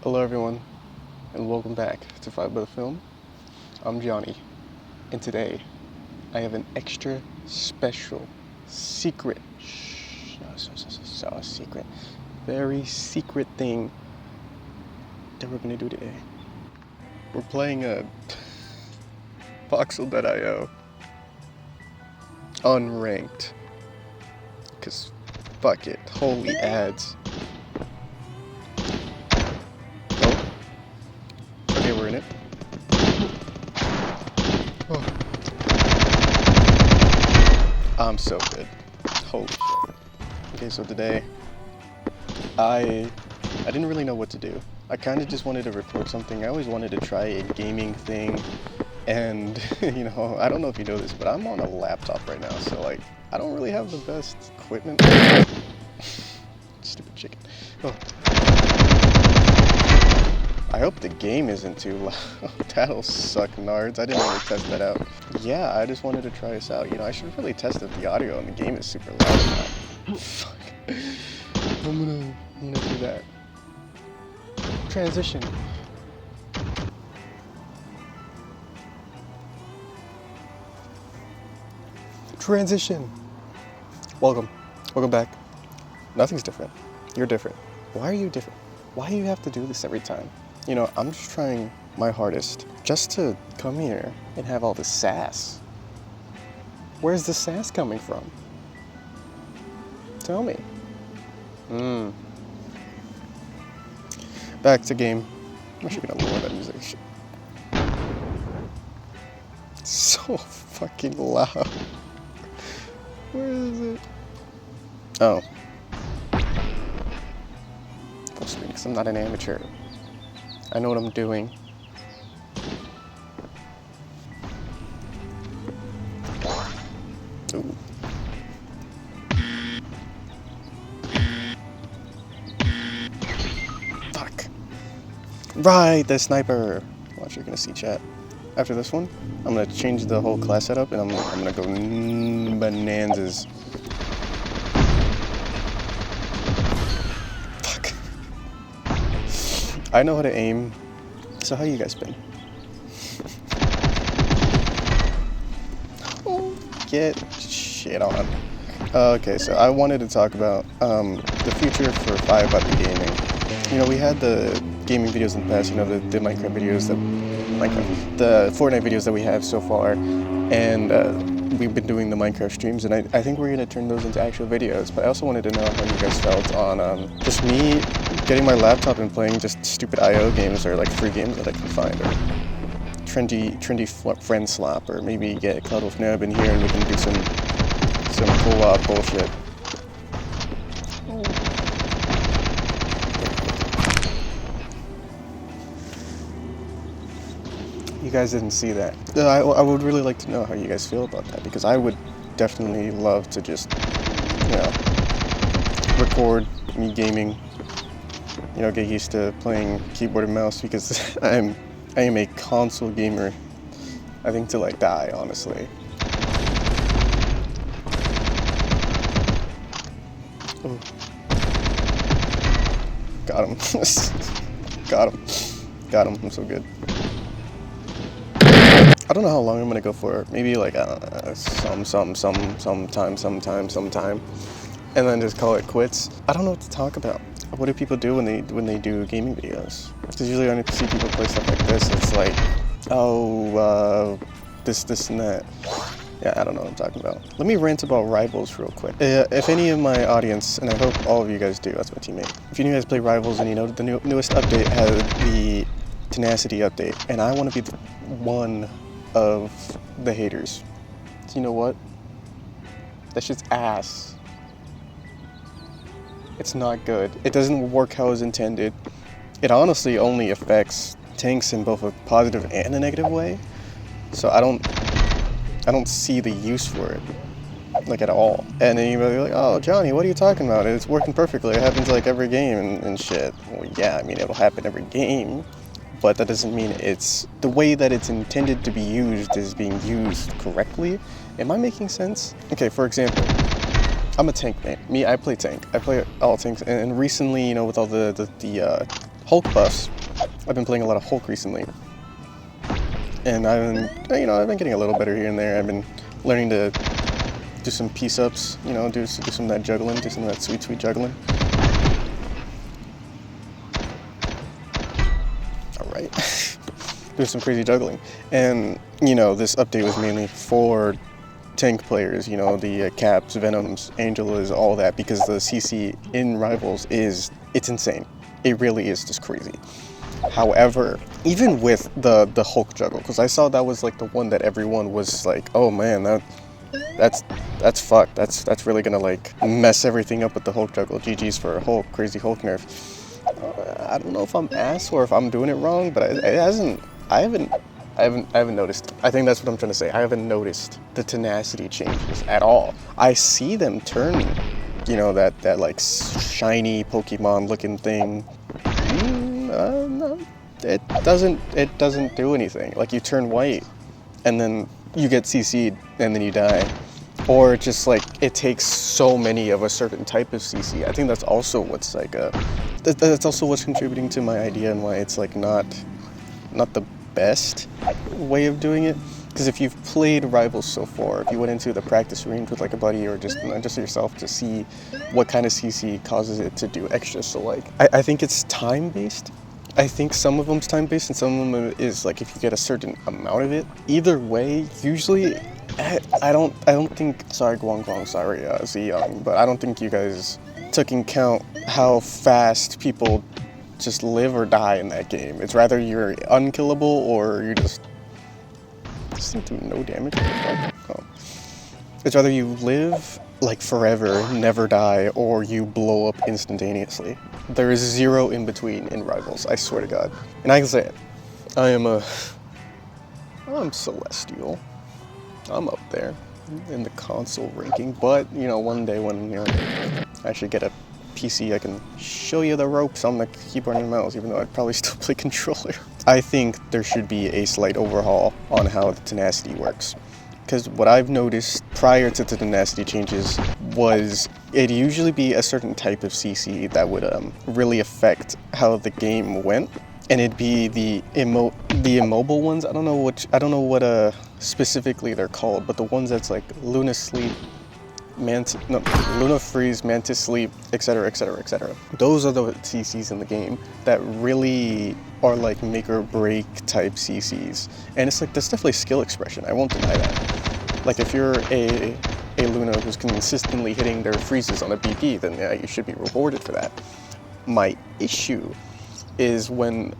Hello everyone, and welcome back to Five by the Film. I'm Johnny, and today I have an extra special, secret, secret, very secret thing that we're gonna do today. We're playing a Voxel.io unranked, cause fuck it, holy ads. Okay, we're in it. Oh. I'm so good. Holy shit. Okay, so today, I didn't really know what to do. I kind of just wanted to record something. I always wanted to try a gaming thing, and you know, I don't know if you know this, but I'm on a laptop right now, so like, I don't really have the best equipment. Stupid chicken. Oh. I hope the game isn't too loud. That'll suck, nards. I didn't really test that out. Yeah, I just wanted to try this out. You know, I should really test if the audio in the game is super loud or not. Fuck. I'm gonna do that. Transition. Transition. Welcome back. Nothing's different. You're different. Why are you different? Why do you have to do this every time? You know, I'm just trying my hardest just to come here and have all the sass. Where's the sass coming from? Tell me. Back to game. I'm actually gonna lower that music. Shit. It's so fucking loud. Where is it? Oh. Full screen, because I'm not an amateur. I know what I'm doing. Ooh. Fuck. Right, the sniper. Watch, you're gonna see chat. After this one, I'm gonna change the whole class setup, and I'm gonna go bonanzas. Fuck. I know how to aim. So how you guys been? Get shit on. Okay, so I wanted to talk about the future for Five by the Gaming. You know, we had the gaming videos in the past, you know, the Minecraft videos, the Fortnite videos that we have so far, and we've been doing the Minecraft streams, and I think we're gonna turn those into actual videos. But I also wanted to know how you guys felt on just me getting my laptop and playing just stupid IO games or like free games that I can find, or trendy friend slap, or maybe get Cloud with Neb in here and we can do some co-op bullshit. You guys didn't see that. I would really like to know how you guys feel about that, because I would definitely love to just, you know, record me gaming, you know, get used to playing keyboard and mouse, because I am a console gamer, I think, till I die, honestly. Ooh. Got him. Got him. I'm so good. I don't know how long I'm gonna go for. Maybe like, I don't know, sometime, and then just call it quits. I don't know what to talk about. What do people do when they do gaming videos? Because usually when I see people play stuff like this, it's like, oh, this and that. Yeah, I don't know what I'm talking about. Let me rant about Rivals real quick. If any of my audience, and I hope all of you guys do, that's my teammate. If you guys play Rivals and you know the newest update has the Tenacity update, and I want to be one of the haters. So you know what? That's just ass. It's not good. It doesn't work how it's intended. It honestly only affects tanks in both a positive and a negative way. So I don't see the use for it, like, at all. And then you're like, oh, Johnny, what are you talking about? It's working perfectly. It happens like every game and shit. Well, yeah, I mean, it'll happen every game, but that doesn't mean it's the way that it's intended to be used is being used correctly. Am I making sense? Okay, for example, I'm a tank man. I play tank. I play all tanks, and recently, you know, with all the Hulk buffs. I've been playing a lot of Hulk recently, and I've been getting a little better here and there. I've been learning to do some peace-ups, do some of that juggling, do some of that sweet juggling. All right, do some crazy juggling, and this update was mainly for tank players, the Caps, Venoms, Angelas, all that, because the CC in Rivals it's insane. It really is just crazy. However, even with the Hulk juggle, because I saw that was like the one that everyone was like, oh man, that's fucked. That's really gonna like mess everything up with the Hulk juggle. GG's for Hulk, crazy Hulk nerf. I don't know if I'm ass or if I'm doing it wrong, but I haven't noticed. I think that's what I'm trying to say. I haven't noticed the tenacity changes at all. I see them turning, that like shiny Pokemon looking thing. No, it doesn't do anything. Like you turn white, and then you get CC'd, and then you die. Or just like it takes so many of a certain type of CC. I think that's also what's like that's also what's contributing to my idea and why it's like not the best way of doing it. Because if you've played Rivals so far, if you went into the practice range with like a buddy or just yourself to see what kind of CC causes it to do extra, so like I think it's time based. I think some of them's time based and some of them is like if you get a certain amount of it. Either way, usually I don't think, sorry Guang, sorry Ziyang, but I don't think you guys took in count how fast people just live or die in that game. It's rather you're unkillable or you just do no damage. Oh. It's rather you live like forever, never die, or you blow up instantaneously. There is zero in between in Rivals, I swear to God. And I can say it, I'm Celestial. I'm up there in the console ranking, but one day when I should get a PC, I can show you the ropes on the keyboard and mouse, even though I'd probably still play controller. I think there should be a slight overhaul on how the tenacity works. Because what I've noticed prior to the tenacity changes was it'd usually be a certain type of CC that would really affect how the game went. And it'd be the immobile ones. I don't know what specifically they're called, but the ones that's like Luna Sleep, Luna Freeze, Mantis Sleep, etc, etc, etc. Those are the CCs in the game that really are like make or break type CCs. And it's like, that's definitely skill expression, I won't deny that. Like if you're a Luna who's consistently hitting their freezes on a BP, then yeah, you should be rewarded for that. My issue is when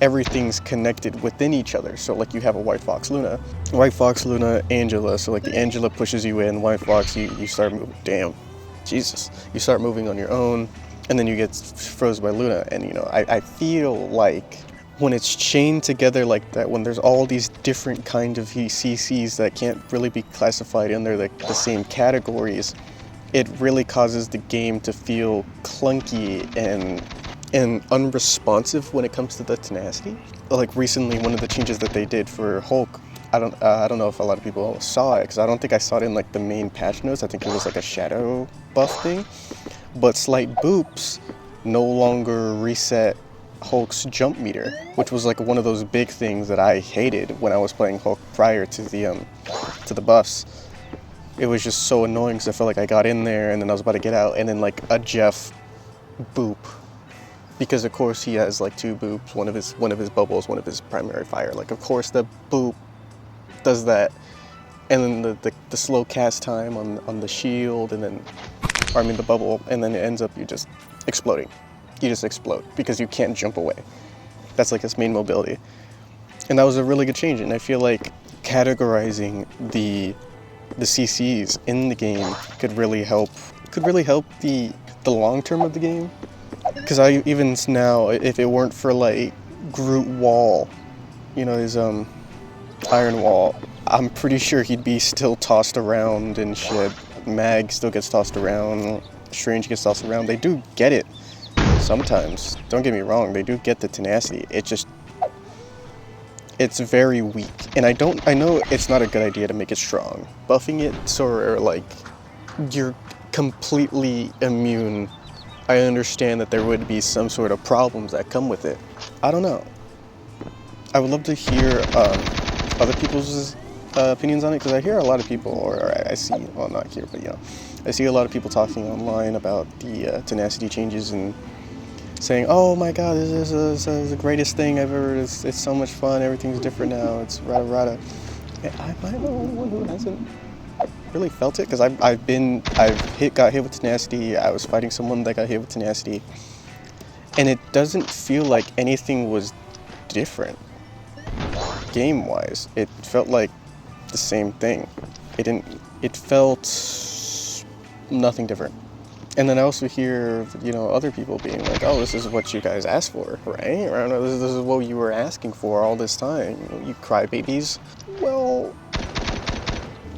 everything's connected within each other. So like you have a White Fox Luna, Angela. So like the Angela pushes you in, White Fox, you start moving. Damn, Jesus. You start moving on your own, and then you get frozen by Luna. And I feel like when it's chained together like that, when there's all these different kind of CCs that can't really be classified under like the same categories, it really causes the game to feel clunky and unresponsive when it comes to the tenacity. Like recently, one of the changes that they did for Hulk, I don't know if a lot of people saw it, because I don't think I saw it in like the main patch notes. I think it was like a shadow buff thing. But slight boops no longer reset Hulk's jump meter, which was like one of those big things that I hated when I was playing Hulk prior to the buffs. It was just so annoying because I felt like I got in there and then I was about to get out, and then like a Jeff boop. Because of course he has like two boops, one of his bubbles, one of his primary fire. Like of course the boop does that, and then the slow cast time on the shield, and then the bubble, and then it ends up you just exploding. You just explode because you can't jump away. That's like its main mobility, and that was a really good change. And I feel like categorizing the CCs in the game could really help the long term of the game. Because even now, if it weren't for like Groot Wall, his Iron Wall, I'm pretty sure he'd be still tossed around and shit. Mag still gets tossed around, Strange gets tossed around. They do get it sometimes, don't get me wrong, they do get the tenacity. It's very weak, and I know it's not a good idea to make it strong. Buffing it so like you're completely immune I understand that there would be some sort of problems that come with it. I don't know. I would love to hear other people's opinions on it, because I hear a lot of people, or I see, well, not here, but I see a lot of people talking online about the Tenacity changes and saying, "Oh my God, this is the greatest thing I've ever. It's so much fun. Everything's different now. It's rada rada." And am I the only one who hasn't really felt it? Because got hit with Tenacity. I was fighting someone that got hit with Tenacity, and it doesn't feel like anything was different game-wise. It felt like the same thing. It felt nothing different. And then I also hear, other people being like, "Oh, this is what you guys asked for, right? Or, no, this is what you were asking for all this time, you crybabies." Well,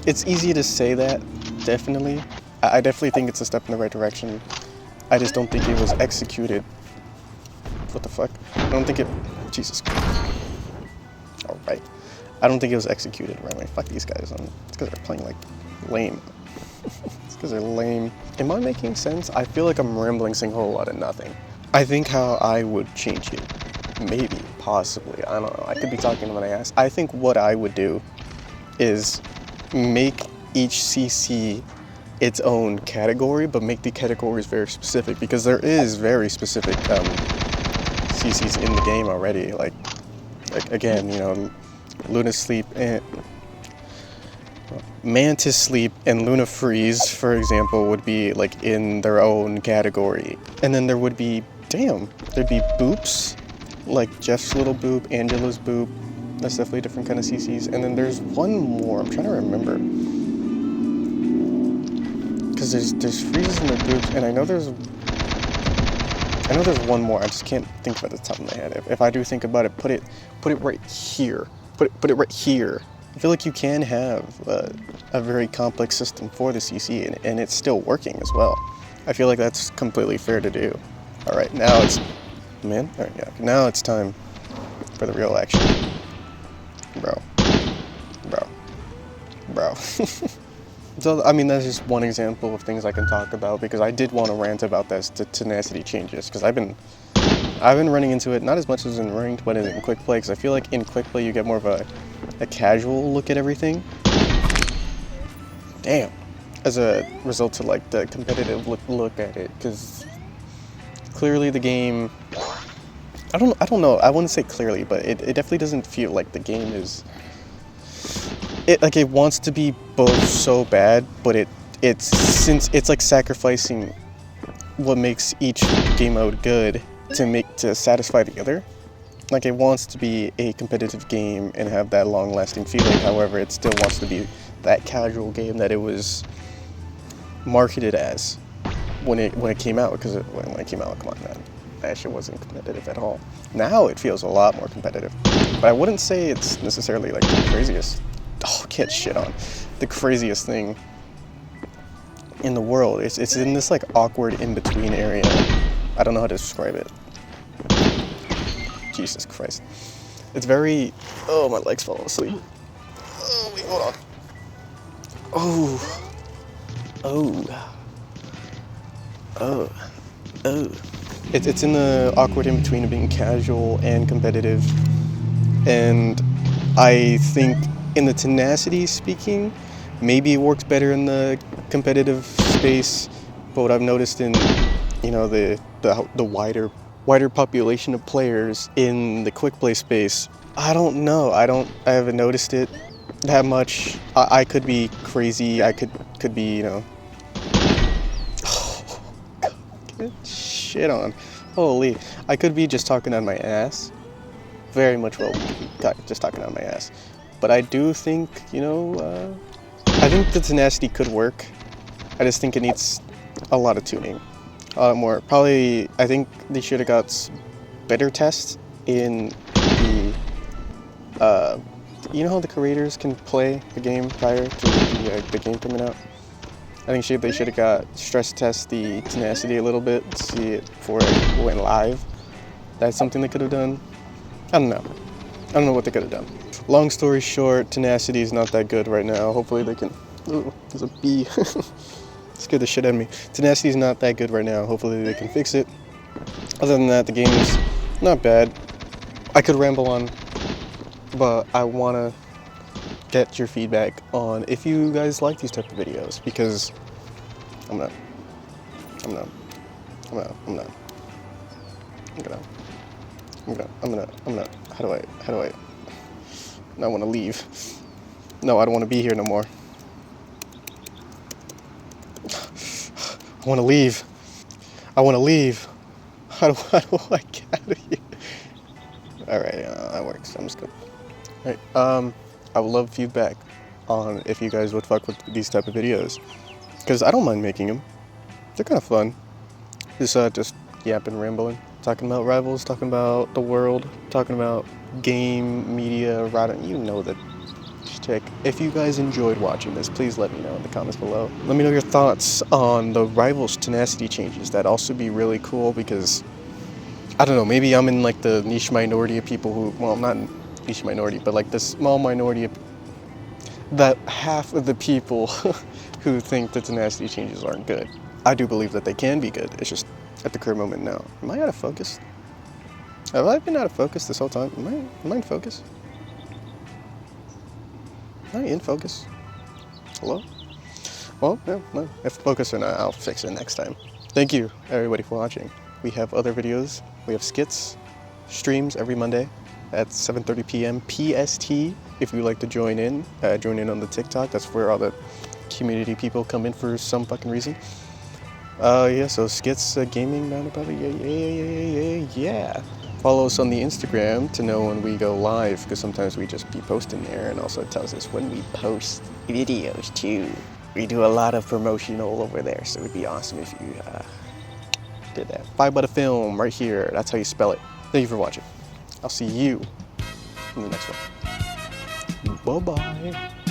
it's easy to say that, definitely. I definitely think it's a step in the right direction. I just don't think it was executed. What the fuck? I don't think it... Jesus Christ. Alright. I don't think it was executed right way. Fuck these guys. It's because they're playing, like, lame. It's because they're lame. Am I making sense? I feel like I'm rambling, saying a whole lot of nothing. I think how I would change it. Maybe. Possibly. I don't know. I could be talking to my ass. I think what I would do is make each CC its own category, but make the categories very specific, because there is very specific CCs in the game already. Like again, Luna Sleep and Mantis Sleep and Luna Freeze, for example, would be like in their own category. And then there would be, there'd be boops, like Jeff's little boop, Angela's boop. That's definitely a different kind of CCs. And then there's one more, I'm trying to remember. Because there's freezes and the boops, and I know there's one more. I just can't think of it at the top of my head. If I do think about it, put it right here. Put it right here. I feel like you can have a very complex system for the CC, and it's still working as well. I feel like that's completely fair to do. All right, now it's now it's time for the real action, bro. So, I mean, that's just one example of things I can talk about, because I did want to rant about this Tenacity changes, because I've been running into it, not as much as in ranked, but in quick play, because I feel like in quick play you get more of a casual look at everything. Damn. As a result to like the competitive look at it, because clearly the game, I don't know, I wouldn't say clearly, but it definitely doesn't feel like the game is, it wants to be both so bad, but since it's like sacrificing what makes each game mode good to satisfy the other. Like, it wants to be a competitive game and have that long-lasting feeling. However, it still wants to be that casual game that it was marketed as when it came out. Because when it came out, come on, man, that shit wasn't competitive at all. Now it feels a lot more competitive, but I wouldn't say it's necessarily like the craziest. Oh, get shit on. The craziest thing in the world. It's in this like awkward in-between area. I don't know how to describe it. Jesus Christ. It's very... Oh, my legs fell asleep. Oh, wait, hold on. It's in the awkward in-between of being casual and competitive. And I think in the Tenacity speaking, maybe it works better in the competitive space, but what I've noticed in, the wider population of players in the quick play space, I don't know. I haven't noticed it that much. I could be crazy. I could be, oh, God, get shit on. Holy, I could be just talking on my ass. Very much well, just talking on my ass. But I do think, I think the Tenacity could work. I just think it needs a lot of tuning. A lot more. Probably, I think they should have got better tests in the, how the creators can play the game prior to the game coming out? I think they should have got stress test the Tenacity a little bit to see it before it went live. That's something they could have done. I don't know what they could have done. Long story short, Tenacity is not that good right now. Hopefully they can... Ooh, there's a bee. scared the shit out of me. Tenacity's not that good right now. Hopefully they can fix it. Other than that, the game is not bad. I could ramble on, but I want to get your feedback on if you guys like these type of videos, because I'm gonna, how do I, I want to leave. No, I don't want to be here no more. I want to leave. How do I get out of here? Alright, that works. I'm just good. Alright, I would love feedback on if you guys would fuck with these type of videos, because I don't mind making them. They're kind of fun. Just yapping, rambling, talking about Rivals, talking about the world, talking about game, media, you know the shtick. If you guys enjoyed watching this, please let me know in the comments below. Let me know your thoughts on the Rivals Tenacity changes. That'd also be really cool, because I don't know, maybe I'm in like the niche minority of people who, well, not niche minority, but like the small minority of that half of the people who think the Tenacity changes aren't good. I do believe that they can be good. It's just at the current moment now. Am I out of focus? Have I been out of focus this whole time? Am I in focus? Am I in focus? Hello? Well, yeah, no. If focus or not, I'll fix it next time. Thank you, everybody, for watching. We have other videos. We have skits, streams every Monday at 7:30 p.m. PST. If you'd like to join in on the TikTok. That's where all the community people come in for some fucking reason. Yeah, so skits, gaming, roundabout, yeah. Follow us on the Instagram to know when we go live, because sometimes we just be posting there, and also it tells us when we post videos too. We do a lot of promotional over there, so it'd be awesome if you did that. Five Butter Film right here. That's how you spell it. Thank you for watching. I'll see you in the next one. Bye-bye.